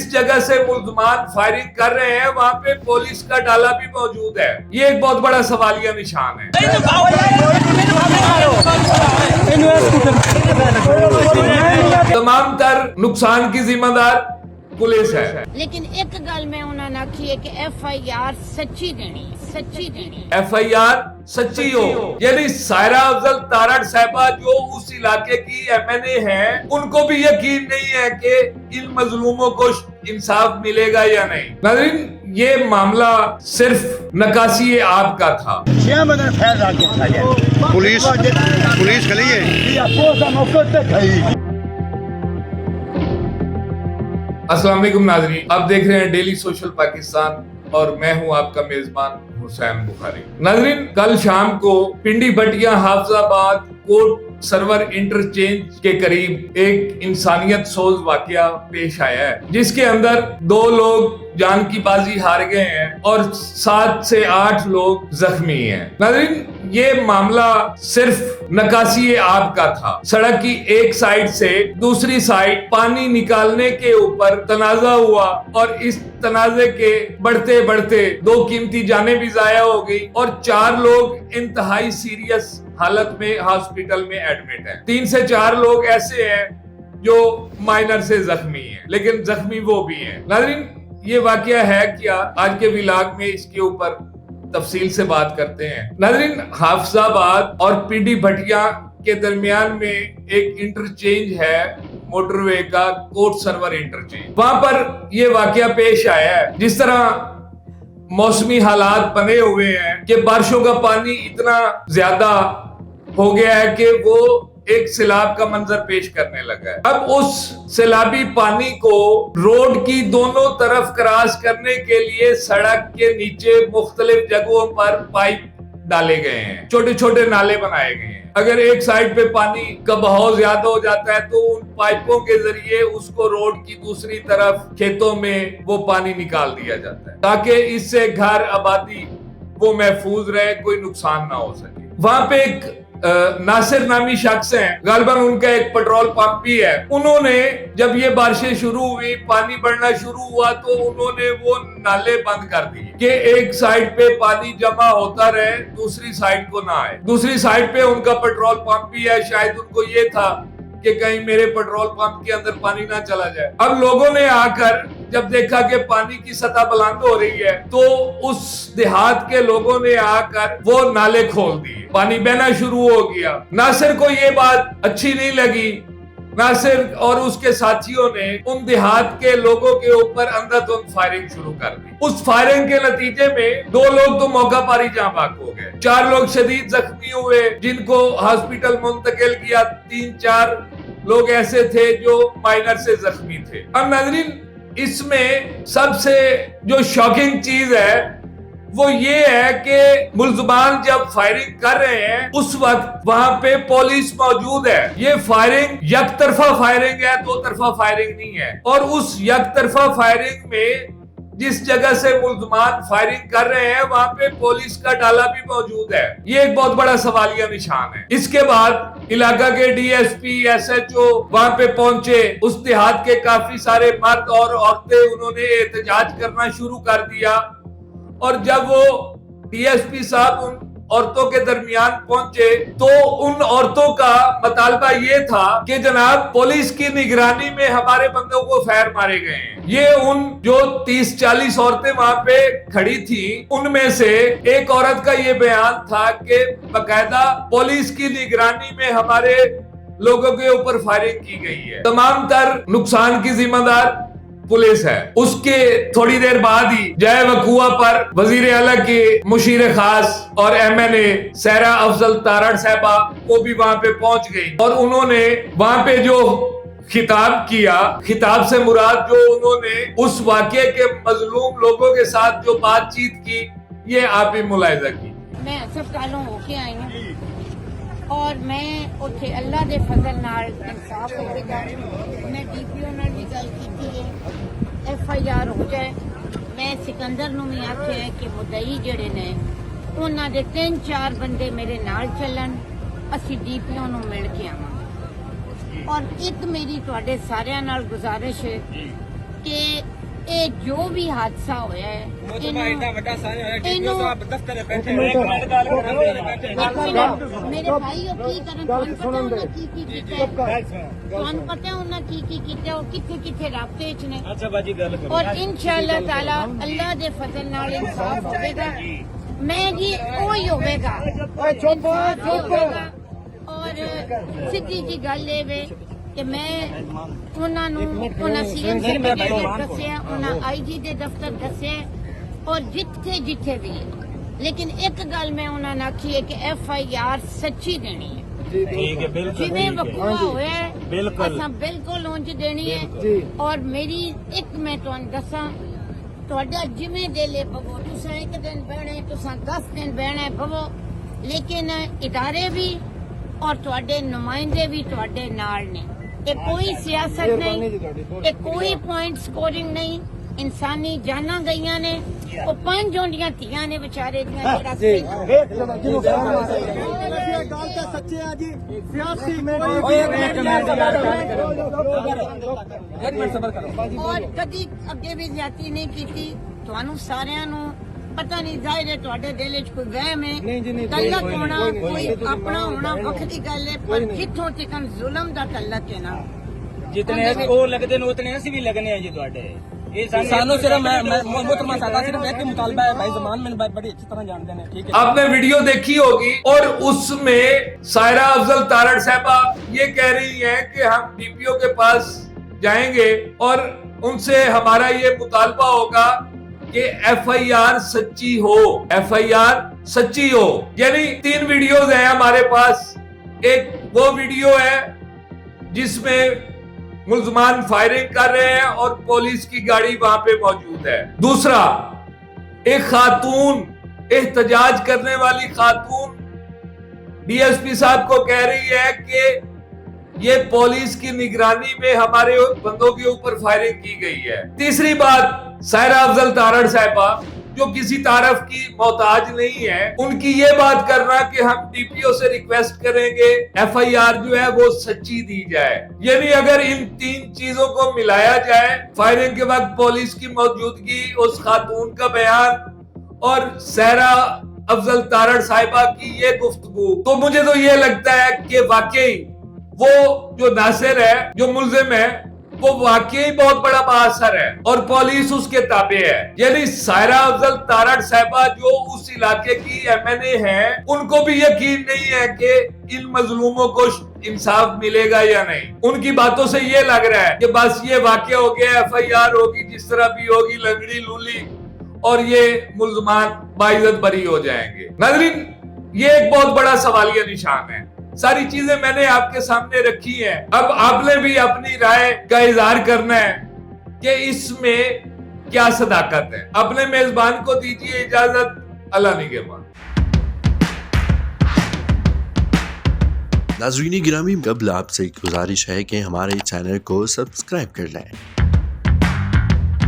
जिस जगह से मुल्ज़मान फायरिंग कर रहे हैं वहां पे पुलिस का डाला भी मौजूद है। ये एक बहुत बड़ा सवालिया निशान है। तमाम तर नुकसान की जिम्मेदार पुलिस है। लेकिन एक गल मैं उन्होंने आखी है कि FIR सच्ची देनी, सच्ची देनी। FIR सच्ची हो, यानी सायरा अफजल तारड़ साहिबा जो उस इलाके की MNA हैं, उनको भी यकीन नहीं है कि इन मजलूमों को इंसाफ मिलेगा या नहीं। नाज़रीन, ये मामला सिर्फ नकासी आपका था। पुलिस खड़ी है। अस्सलाम वालेकुम नाज़रीन, आप देख रहे हैं डेली सोशल पाकिस्तान और मैं हूं आपका मेजबान हुसैन बुखारी। नाज़रीन, कल शाम को पिंडी भटिया हाफिजाबाद कोर्ट सर्वर इंटरचेंज के करीब एक इंसानियत सोज वाकया पेश आया है, जिसके अंदर 2 लोग जान की बाजी हार गए हैं और 7 से 8 लोग जख्मी हैं। नाज़रीन, ये मामला सिर्फ नकासी आपका था। सड़क की एक साइड से दूसरी साइड पानी निकालने के ऊपर तनाजा हुआ और इस तनाजे के बढ़ते बढ़ते 2 कीमती जानें भी जाया हो गई और 4 लोग इंतहाई सीरियस हालत में हॉस्पिटल में एडमिट हैं। 3 से 4 लोग ऐसे हैं जो माइनर से जख्मी हैं, लेकिन जख्मी वो भी हैं। नाज़रीन, ये वाकया है क्या, आज के व्लॉग में इसके ऊपर तफसील से बात करते हैं। नाज़रीन, हाफिजाबाद और पिंडी भटिया के दरमियान में एक इंटरचेंज है मोटरवे का, कोर्ट सर्वर इंटरचेंज। वहां पर यह वाकया पेश आया है। जिस तरह मौसमी हालात बने हुए हैं कि बारिशों का पानी इतना ज्यादा हो गया है कि वो एक सैलाब का मंजर पेश करने लगा है। अब उस सैलाबी पानी को रोड की दोनों तरफ क्रॉस करने के लिए सड़क के नीचे मुख्तलिफ जगहों पर पाइप डाले गए हैं, छोटे छोटे नाले बनाए गए हैं। अगर एक साइड पे पानी का बहाव ज्यादा हो जाता है तो उन पाइपों के जरिए उसको रोड की दूसरी तरफ खेतों में वो पानी निकाल दिया जाता है, ताकि इससे घर आबादी वो महफूज रहे, कोई नुकसान ना हो सके। वहां पे एक नासिर नामी शख्स हैं, गालिबन उनका एक पेट्रोल पंप भी है। उन्होंने जब ये बारिशें शुरू हुई, पानी बढ़ना शुरू हुआ, तो उन्होंने वो नाले बंद कर दिए कि एक साइड पे पानी जमा होता रहे, दूसरी साइड को ना आए। दूसरी साइड पे उनका पेट्रोल पंप भी है, शायद उनको ये था कि कहीं मेरे पेट्रोल पंप के अंदर पानी ना चला जाए। अब लोगों ने आकर जब देखा कि पानी की सतह बुलंद हो रही है, तो उस देहात के लोगों ने आकर वो नाले खोल दिए, पानी बहना शुरू हो गया। नासिर को ये बात अच्छी नहीं लगी। नासिर और उसके साथियों ने उन देहात के लोगों के ऊपर अंधाधुंध फायरिंग शुरू कर दी। उस फायरिंग के नतीजे में 2 लोग तो मौका पर ही जाँ बाक हो गए, 4 लोग शदीद जख्मी हुए जिनको हॉस्पिटल मुंतकिल किया। 3-4 लोग ऐसे थे जो माइनर से जख्मी थे। अब नाज़रीन, इसमें सबसे जो शॉकिंग चीज है वो ये है कि मुल्ज़मान जब फायरिंग कर रहे हैं उस वक्त वहां पे पुलिस मौजूद है। ये फायरिंग यकतरफा फायरिंग है, 2 तरफा फायरिंग नहीं है। और उस यकतरफा फायरिंग में जिस जगह से मुल्ज़मान फायरिंग कर रहे हैं वहां पे पुलिस का डाला भी मौजूद है। ये एक बहुत बड़ा सवालिया निशान है। इसके बाद इलाका के DSP SHO वहां पे पहुंचे। उस देहात के काफी सारे मर्द और औरतें, उन्होंने एहतजाज करना शुरू कर दिया। और जब वो DSP साहब उन औरतों के दरमियान पहुंचे तो उन औरतों का मुतालबा ये था कि जनाब, पुलिस की निगरानी में हमारे बंदों को फायर मारे गए हैं। ये उन जो 30-40 औरतें वहां पे खड़ी थी, उनमें से एक औरत का ये बयान था कि बाकायदा पुलिस की निगरानी में हमारे लोगों के ऊपर फायरिंग की गई है, तमाम तर नुकसान की जिम्मेदार पुलिस है। उसके थोड़ी देर बाद ही जय वकुआ पर वजीर आला के मुशीर खास और MNA सायरा अफजल तारड़ साहिबा को भी वहां पे पहुंच गई और उन्होंने वहां पे जो खिताब किया, खिताब से मुराद जो उन्होंने उस वाकये के मजलूम लोगों के साथ जो बातचीत की, ये आप ही मुलाहिजा की। मैं अस्पतालों होके आई हूँ और मैं उठे अल्लाह दे फजल नाल इंसाफ होगा। मैं DPO नाल भी गल की है, FIR हो जाए। मैं सिकंदर नूं भी आख्या है कि मुदई जिहड़े ने उन्हां दे 3-4 बंदे मेरे नाल चलन, असीं DPO नूं मिल के आवांगे। और एक मेरी तुहाडे सारिਆਂ नाल गुजारिश है कि ਇਹ ਜੋ ਵੀ ਹਾਦਸਾ ਹੋਇਆ ਹੈ ਮੇਰੇ ਭਾਈ ਉਹ ਕੀ ਕਰਨ, ਤੁਹਾਨੂੰ ਪਤਾ ਉਹਨਾਂ ਕੀ ਕੀਤਾ, ਤੁਹਾਨੂੰ ਪਤਾ ਉਹਨਾਂ ਕੀ ਕੀਤਾ, ਉਹ ਕਿੱਥੇ ਕਿੱਥੇ ਰਾਬਤੇ ਚ ਨੇ। ਅੱਛਾ ਬਾਜੀ ਗੱਲ ਕਰੋ। ਔਰ ਇੰਸ਼ਾਅੱਲਾਹ ਤਾਲਾ ਅੱਲਾਹ ਦੇ ਫਜ਼ਲ ਨਾਲ ਇਨਸਾਫ ਹੋਵੇਗਾ। ਮੈਂ ਜੀ ਉਹੀ ਹੋਵੇਗਾ, ਇਨਸਾਫ਼ ਹੀ ਹੋਵੇਗਾ। ਔਰ ਸਿੱਧੀ ਜੀ ਗੱਲ ਇਹ ਵੇ ਕਿ ਮੈਂ ਉਹਨਾਂ ਸੀਐਮ ਸੈਕਟਰੀਏਟ ਦੱਸਿਆ, ਉਹਨਾਂ IG ਦੇ ਦਫ਼ਤਰ ਦੱਸਿਆ, ਔਰ ਜਿੱਥੇ ਵੀ ਹੈ। ਲੇਕਿਨ ਇੱਕ ਗੱਲ ਮੈਂ ਉਹਨਾਂ ਨਾਲ ਆਖੀ ਹੈ ਕਿ FIR ਸੱਚੀ ਦੇਣੀ ਹੈ, ਠੀਕ ਹੈ ਬਿਲਕੁਲ ਜਿਵੇਂ ਵਕੂਆ ਹੋਇਆ ਹੈ ਬਿਲਕੁਲ ਅਸਾਂ ਬਿਲਕੁਲ ਉਂਝ ਦੇਣੀ ਹੈ। ਔਰ ਮੇਰੀ ਇੱਕ ਮੈਂ ਤੁਹਾਨੂੰ ਦੱਸਾਂ, ਤੁਹਾਡਾ ਜਿਵੇਂ ਦਿਲ ਪਵੋ, ਤੁਸੀਂ ਇੱਕ ਦਿਨ ਬਹਿਣਾ, ਤੁਸੀਂ 10 ਦਿਨ ਬਹਿਣਾ ਪਵੋ, ਲੇਕਿਨ ਇਦਾਰੇ ਵੀ ਔਰ ਤੁਹਾਡੇ ਨੁਮਾਇੰਦੇ ਵੀ ਤੁਹਾਡੇ ਨਾਲ ਨੇ। ਇਹ ਕੋਈ ਸਿਆਸਤ ਨਹੀਂ, ਇਹ ਕੋਈ ਪੁਆਇੰਟ ਸਕੋਰਿੰਗ ਨਹੀਂ, ਇਨਸਾਨੀ ਜਾਨਾਂ ਗਈਆਂ ਨੇ। ਉਹ 5 ਜੋਂਡੀਆਂ ਧੀਆਂ ਨੇ ਵਿਚਾਰੇ ਦੀਆਂ ਔਰ ਕਦੀ ਅੱਗੇ ਵੀ ਜ਼ਿਆਦਤੀ ਨਹੀਂ ਕੀਤੀ। ਤੁਹਾਨੂੰ ਸਾਰਿਆਂ ਨੂੰ ਪਤਾ ਨਹੀਂ, ਜ਼ਾਹਿਰ ਹੈ ਤੁਹਾਡੇ ਦਿਲ 'ਚ ਕੋਈ ਵਹਿਮ ਹੈ, ਤਲਕ ਹੋਣਾ, ਕੋਈ ਆਪਣਾ ਹੋਣਾ ਵੱਖਰੀ ਗੱਲ ਹੈ, ਪਰ ਜਿੱਥੋਂ ਤੱਕ ਜ਼ੁਲਮ ਦਾ ਤਲਕ ਹੈ ਨਾ, ਜਿਤਨੇ ਉਹ ਲੱਗਦੇ ਨੇ ਉਤਨੇ ਅਸੀਂ ਵੀ ਲੱਗਨੇ ਆ ਜੀ ਤੁਹਾਡੇ। ਸਾਨੂੰ ਸਿਰਫ मोहतरमा सादा सिर्फ एक मुतालबा है भाई, ज़मान में बड़ी अच्छी तरह जानते हैं, ठीक है। आपने वीडियो देखी होगी और उसमें सायरा अफजल तारड़ साहबा ये कह रही हैं कि हम DPO के पास जाएंगे और उनसे हमारा ये मुतालबा होगा कि FIR सच्ची हो, FIR सच्ची हो। यानी 3 वीडियोज हैं हमारे पास। एक वो वीडियो है जिसमें मुलजमान फायरिंग कर रहे हैं और पुलिस की गाड़ी वहां पे मौजूद है। दूसरा, एक खातून, एहतजाज करने वाली खातून DSP साहब को कह रही है कि ये पुलिस की निगरानी में हमारे बंदों के ऊपर फायरिंग की गई है। तीसरी बात, सायरा अफजल तारड़ साहिबा जो किसी तारफ की मोहताज नहीं है, उनकी ये बात करना कि हम DPO से रिक्वेस्ट करेंगे FIR जो है वो सच्ची दी जाए। यानी अगर इन 3 चीजों को मिलाया जाए, फायरिंग के वक्त पुलिस की मौजूदगी, उस खातून का बयान और सायरा अफजल तारड़ साहिबा की ये गुफ्तगू, तो मुझे तो ये लगता है कि वाकई वो जो नासिर है, जो मुल्जिम है, वो वाकई बहुत बड़ा बाअसर है और पुलिस उसके ताबे है। यानी सायरा अफजल तारड़ साहिबा जो उस इलाके की MNA है, उनको भी यकीन नहीं है कि इन मजलूमों को इंसाफ मिलेगा या नहीं। उनकी बातों से ये लग रहा है कि बस ये वाकया हो गया, FIR होगी, जिस तरह भी होगी, लंगड़ी लूली, और ये मुल्जमान बाइज्जत बरी हो जाएंगे। नाज़रीन, ये एक बहुत बड़ा सवालिया निशान है। सारी चीजें मैंने आपके सामने रखी हैं। अब आपने भी अपनी राय का इजहार करना है कि इसमें क्या सदाकत है। अपने मेजबान को दीजिए इजाजत। अल्लाह निगहबान। नाज़रीन गिरामी, कबल आपसे एक गुजारिश है कि हमारे चैनल को सब्सक्राइब कर लें